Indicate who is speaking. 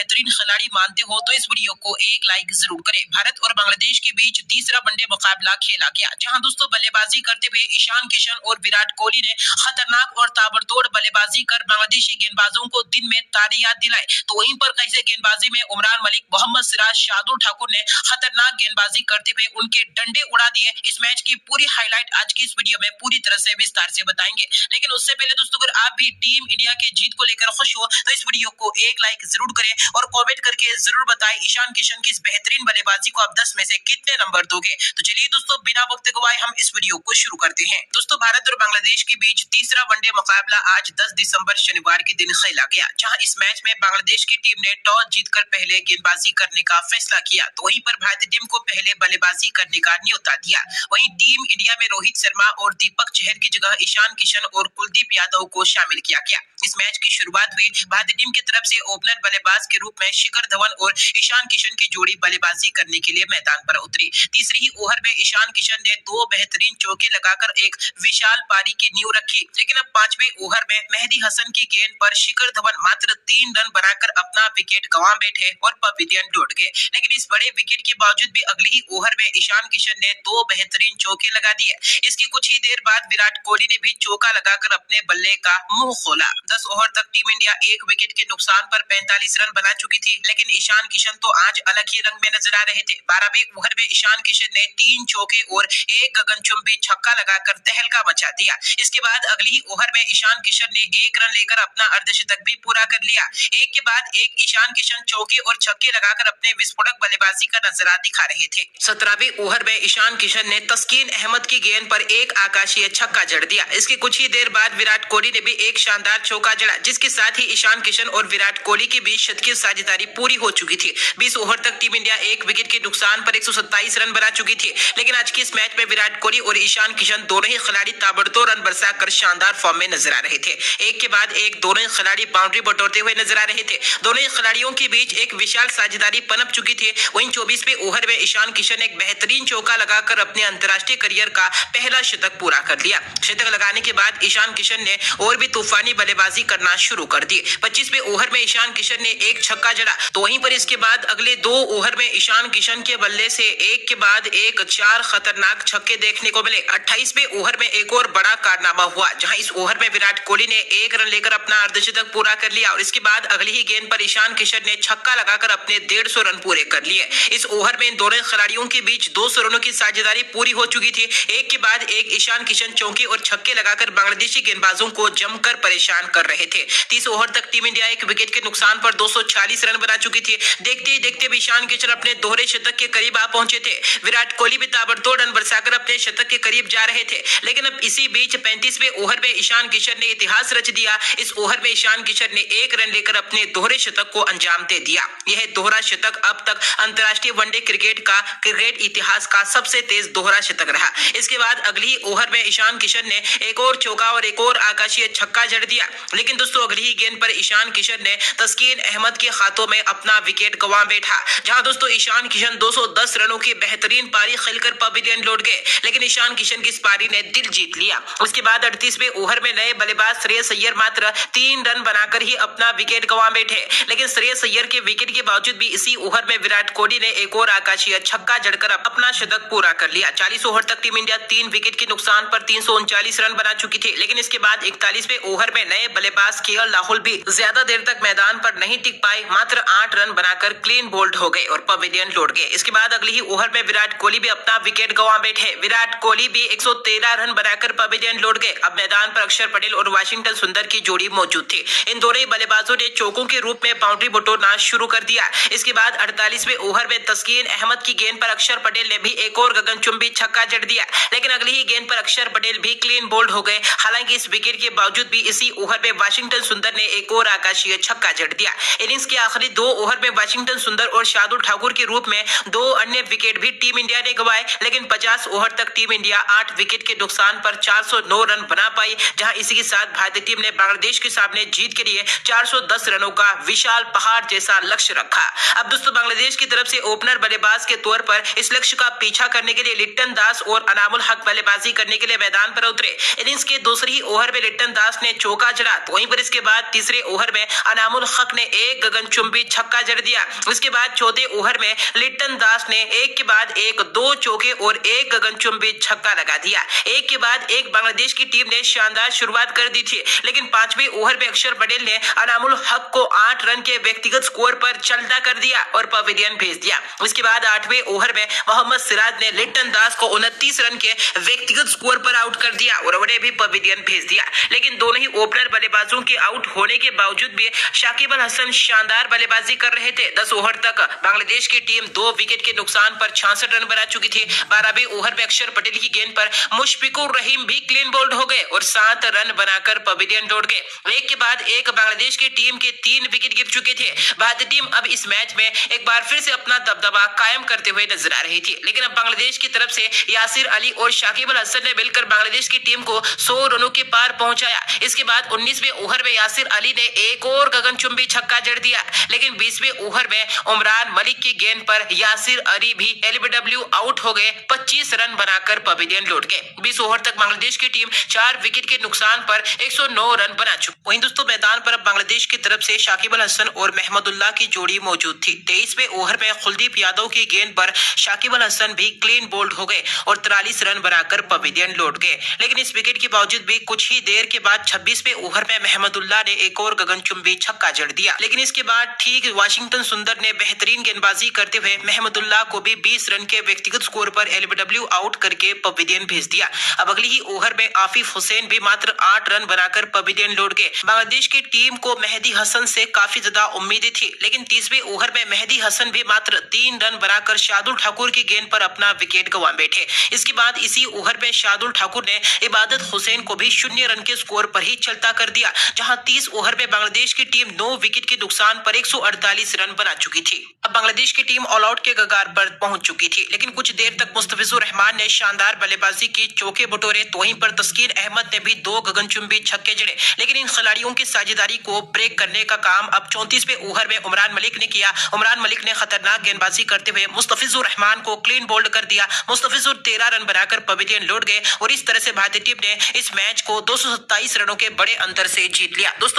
Speaker 1: बेहतरीन खिलाड़ी मानते हो तो इस वीडियो को एक लाइक जरूर करें। भारत और बांग्लादेश के बीच तीसरा वनडे मुकाबला खेला गया, जहां दोस्तों बल्लेबाजी करते हुए ईशान किशन और विराट कोहली ने खतरनाक और ताबड़तोड़ बल्लेबाजी कर बांग्लादेशी गेंदबाजों को दिन में तारी याद दिलाए। तो वहीं पर कैसे गेंदबाजी में उमरान मलिक, मोहम्मद सिराज, शार्दुल ठाकुर ने खतरनाक गेंदबाजी करते हुए उनके डंडे उड़ा दिए। इस मैच की पूरी हाईलाइट आज की इस वीडियो में पूरी तरह से विस्तार से बताएंगे। लेकिन उससे पहले दोस्तों, अगर आप भी टीम इंडिया की जीत को लेकर खुश हो तो इस वीडियो को एक लाइक जरूर करें और कमेंट करके जरूर बताएं ईशान किशन की इस बेहतरीन बल्लेबाजी को आप 10 में से कितने नंबर दोगे। तो चलिए दोस्तों, बिना वक्त गवाए हम इस वीडियो को शुरू करते हैं। दोस्तों, भारत और बांग्लादेश के बीच तीसरा वनडे मुकाबला आज 10 दिसंबर शनिवार के दिन खेला गया, जहां इस मैच में बांग्लादेश की टीम ने टॉस जीतकर पहले गेंदबाजी करने का फैसला किया। तो वहीं पर भारतीय टीम को पहले बल्लेबाजी करने का न्योता दिया। वहीं टीम इंडिया में रोहित शर्मा और दीपक चहर की जगह ईशान किशन और कुलदीप यादव को शामिल किया गया। इस मैच की शुरुआत हुई भारतीय टीम की तरफ से ओपनर बल्लेबाज के रूप में शिखर धवन और ईशान किशन की जोड़ी बल्लेबाजी करने के लिए मैदान पर उतरी। तीसरी ही ओवर में ईशान किशन ने 2 बेहतरीन चौके लगाकर एक विशाल पारी की नींव रखी। लेकिन अब 5वें ओवर में मेहदी हसन की गेंद पर शिखर धवन मात्र 3 रन बनाकर अपना विकेट गंवा बैठे और पवेलियन लौट गए। लेकिन इस बड़े विकेट के बावजूद भी अगली ही ओवर में ईशान किशन ने 2 बेहतरीन चौके लगा दिए। इसकी कुछ ही देर बाद विराट कोहली ने भी चौका लगाकर अपने बल्ले का मुंह खोला। 10 ओवर तक टीम इंडिया 1 विकेट के नुकसान पर 45 रन बना चुकी थी। लेकिन ईशान किशन तो आज अलग ही रंग में नजर आ रहे थे। 12वें ओवर में ईशान किशन ने 3 चौके और 1 गगनचुंबी छक्का लगाकर तहलका मचा दिया। इसके बाद अगली ही ओवर में ईशान किशन ने 1 रन लेकर अपना अर्धशतक भी पूरा कर लिया। एक के बाद एक ईशान किशन चौके और छक्के लगाकर अपने विस्फोटक बल्लेबाजी का नजारा दिखा रहे थे। 17वें ओवर में ईशान किशन ने तस्कीन अहमद की गेंद पर एक आकाशीय छक्का जड़ दिया। इसके कुछ ही देर बाद विराट कोहली ने भी एक शानदार चौका जड़ा, जिसके साथ ही ईशान किशन और विराट कोहली के बीच शतकीय साझेदारी पूरी हो चुकी थी। 20 ओवर तक टीम इंडिया 1 विकेट के नुकसान पर 127 रन बना चुकी थी। लेकिन आज की इस मैच में विराट कोहली और ईशान किशन दोनों ही खिलाड़ी ताबड़तोड़ रन बरसाकर शानदार फॉर्म में नजर आ रहे थे। एक के बाद एक दोनों ही खिलाड़ी बाउंड्री बटोरते हुए नजर आ रहे थे। दोनों ही खिलाड़ियों के बीच एक विशाल साझेदारी पनप चुकी थी। वहीं 24वें ओवर में ईशान किशन एक बेहतरीन चौका लगाकर अपने अंतर्राष्ट्रीय करियर का पहला शतक पूरा कर लिया। शतक लगाने के बाद ईशान किशन ने और भी तूफानी बल्लेबाजी करना शुरू कर दी। 25वें ओवर में ईशान किशन ने एक छक्का जड़ा। तो वहीं पर इसके बाद अगले 2 ओवर में ईशान किशन के बल्ले से एक के बाद एक 4 खतरनाक छक्के देखने को मिले। 28वें ओवर में एक और बड़ा कारनामा हुआ, जहां इस ओवर में विराट कोहली ने 1 रन लेकर अपना अर्धशतक पूरा कर लिया और इसके बाद अगली ही गेंद पर ईशान किशन ने छक्का लगाकर अपने 150 रन पूरे कर लिए। इस ओवर में इन दोनों खिलाड़ियों के बीच 200 रनों की साझेदारी पूरी हो चुकी थी। एक के बाद एक ईशान किशन चौके और छक्के लगाकर बांग्लादेशी गेंदबाजों को जमकर परेशान कर रहे थे। 30 ओवर तक टीम इंडिया 1 विकेट के नुकसान पर 240 रन बना चुकी थी। देखते ही देखते ईशान किशन अपने दोहरे शतक के करीब आ पहुंचे थे। विराट कोहली भी ताबड़तोड़ रन बरसाकर अपने शतक के करीब जा रहे थे। लेकिन अब इसी बीच 35वें ओवर में ईशान किशन ने इतिहास रच दिया। इस ओवर में ईशान किशन ने 1 रन लेकर अपने दोहरे शतक को अंजाम दे दिया। यह दोहरा शतक अब तक अंतर्राष्ट्रीय वनडे क्रिकेट इतिहास का सबसे तेज दोहरा शतक रहा। इसके बाद अगली ओवर में ईशान किशन ने एक और चौका और एक और आकाशीय छक्का जड़ दिया। लेकिन दोस्तों, अगली ही गेंद पर ईशान किशन ने तस्कीन अहमद के हाथों में अपना विकेट गंवा बैठा, जहां दोस्तों ईशान किशन 210 रनों की बेहतरीन पारी खेलकर पवेलियन लौट गए। लेकिन ईशान किशन की इस पारी ने दिल जीत लिया। उसके बाद 38वें ओवर में नए बल्लेबाज श्रेयस अय्यर मात्र 3 रन बनाकर ही अपना विकेट गंवा बैठे। लेकिन श्रेयस अय्यर के विकेट के बावजूद भी इसी ओवर में विराट कोहली ने एक और आकाशीय छक्का जड़कर अपना शतक पूरा कर लिया। 40 ओवर तक टीम इंडिया 3 विकेट के नुकसान पर 339 रन बना चुकी थी। लेकिन इसके बाद 41वें ओवर में नए बल्लेबाज केएल राहुल भी ज्यादा देर तक मैदान पर नहीं टिक पाए। मात्र 8 रन बनाकर क्लीन बोल्ड हो गए और पवेलियन लौट गए। इसके बाद अगली ही ओवर में विराट कोहली भी अपना विकेट गंवा बैठे। विराट कोहली भी 113 रन बनाकर पवेलियन लौट गए। अब मैदान पर अक्षर पटेल और वाशिंगटन सुंदर की जोड़ी मौजूद थी। इन दोनों ही बल्लेबाजों ने चौकों के रूप में बाउंड्री बटोरना शुरू कर दिया। इसके बाद 48वें ओवर में तस्कीन अहमद की गेंद पर अक्षर पटेल ने भी एक और गगनचुंबी छक्का जड़ दिया। लेकिन अगली ही गेंद पर अक्षर पटेल भी क्लीन बोल्ड हो गए। हालांकि इस विकेट के बावजूद भी इसी ओवर में वाशिंगटन सुंदर ने एक और आकाशीय छक्का जड़ दिया। इनिंग्स के आखिरी 2 ओवर में वाशिंगटन सुंदर और शार्दुल ठाकुर के रूप में 2 अन्य विकेट भी टीम इंडिया ने गंवाए। लेकिन 50 ओवर तक टीम इंडिया 8 विकेट के नुकसान पर 409 रन बना पाई, जहां इसी के साथ भारतीय टीम ने बांग्लादेश के सामने जीत के लिए 410 रनों का विशाल पहाड़ जैसा लक्ष्य रखा। अब दोस्तों, बांग्लादेश की तरफ से ओपनर बल्लेबाज के तौर पर इस लक्ष्य का पीछा करने के लिए लिट्टन दास और अनामुल हक बल्लेबाजी करने के लिए मैदान पर उतरे। इनिंग्स के दूसरी ओवर में लिट्टन दास ने चौका जड़ा। करा। तो वहीं पर इसके बाद तीसरे ओवर में अनामुल हक ने एक गगनचुंबी छक्का जड़ दिया। इसके बाद चौथे ओवर में लिट्टन दास ने एक के बाद एक 2 चौके और एक गगनचुंबी छक्का लगा दिया। एक के बाद एक बांग्लादेश की टीम ने शानदार शुरुआत कर दी थी, लेकिन पांचवें ओवर में अक्षर पटेल ने अनामुल हक को 8 रन के व्यक्तिगत स्कोर पर चलता कर दिया और पवेलियन भेज दिया। इसके बाद 8वें ओवर में मोहम्मद सिराज ने लिट्टन दास को 29 रन के व्यक्तिगत स्कोर पर आउट कर दिया और उन्हें भी पवेलियन भेज दिया। लेकिन दोनों ही ओपनर बल्लेबाजों के आउट होने के बावजूद भी शाकिब अल हसन शानदार बल्लेबाजी कर रहे थे। 10 ओवर तक बांग्लादेश की टीम 2 विकेट के नुकसान पर 66 रन बना चुकी थी। 12वें ओवर में अक्षर पटेल की गेंद पर मुशफिकुर रहीम भी क्लीन बोल्ड हो गए और 7 रन बनाकर पवेलियन लौट गए। एक के बाद एक बांग्लादेश की टीम के 3 विकेट गिर चुके थे। भारतीय टीम अब इस मैच में एक बार फिर से अपना दबदबा कायम करते हुए नजर आ रही थी, लेकिन अब बांग्लादेश की तरफ से यासिर अली और शाकिब अल हसन ने मिलकर बांग्लादेश की टीम को 100 रनों के पार पहुंचाया। इसके बाद 19वें ओवर में यासिर अली ने एक और गगनचुंबी छक्का जड़ दिया, लेकिन 20वें ओवर में उमरान मलिक की गेंद पर यासिर अली भी एलबीडब्ल्यू आउट हो गए। 25 रन बनाकर पवेलियन लौट गए। 20 ओवर तक बांग्लादेश की टीम 4 विकेट के नुकसान पर 109 रन बना चुकी। वहीं दोस्तों मैदान पर अब बांग्लादेश की तरफ से शाकिब अल हसन और महमदुल्लाह की जोड़ी मौजूद थी। 23वें ओवर में कुलदीप यादव की गेंद पर शाकिब अल हसन भी क्लीन बोल्ड हो गए और 43 रन बनाकर पवेलियन लौट गए। लेकिन इस विकेट के बावजूद भी कुछ ही देर के बाद 26वें ओवर में महमदुल्लाह ने एक और गगनचुंबी छक्का जड़ दिया, लेकिन इसके बाद ठीक वाशिंगटन सुंदर ने बेहतरीन गेंदबाजी करते हुए महमदुल्लाह को भी 20 रन के व्यक्तिगत स्कोर पर एलबीडब्ल्यू आउट करके पवेलियन भेज दिया। अब अगली ही ओवर में आफिफ हुसैन भी मात्र 8 रन बनाकर पवेलियन लौट गए। बांग्लादेश की टीम को मेहदी हसन से काफी ज्यादा उम्मीदें थी, लेकिन 30वें ओवर में मेहदी हसन भी मात्र 3 रन बनाकर शार्दुल ठाकुर की गेंद पर अपना विकेट गंवा बैठे। इसके बाद इसी ओवर में शार्दुल ठाकुर ने इबादत हुसैन को भी 0 रन के स्कोर पर ही चलता कर दिया, जहां 30 ओवर में बांग्लादेश की टीम 9 विकेट के नुकसान पर 148 रन बना चुकी थी। अब बांग्लादेश की टीम ऑल आउट के कगार पर पहुंच चुकी थी, लेकिन कुछ देर तक मुस्तफिजुर रहमान ने शानदार बल्लेबाजी की, चौके बटोरे। तो वहीं पर तस्कीन अहमद ने भी 2 गगनचुंबी छक्के जड़े, लेकिन इन खिलाड़ियों की साझेदारी को ब्रेक करने का काम अब 34वें ओवर में उमरान मलिक ने किया। उमरान मलिक ने खतरनाक गेंदबाजी करते हुए मुस्तफिजुर रहमान को क्लीन बोल्ड कर दिया। मुस्तफिजुर 13 रन बनाकर पवेलियन लौट गए और इस तरह से भारतीय टीम ने इस मैच को 227 रनों के बड़े अंतर से जीत लिया। दोस्तों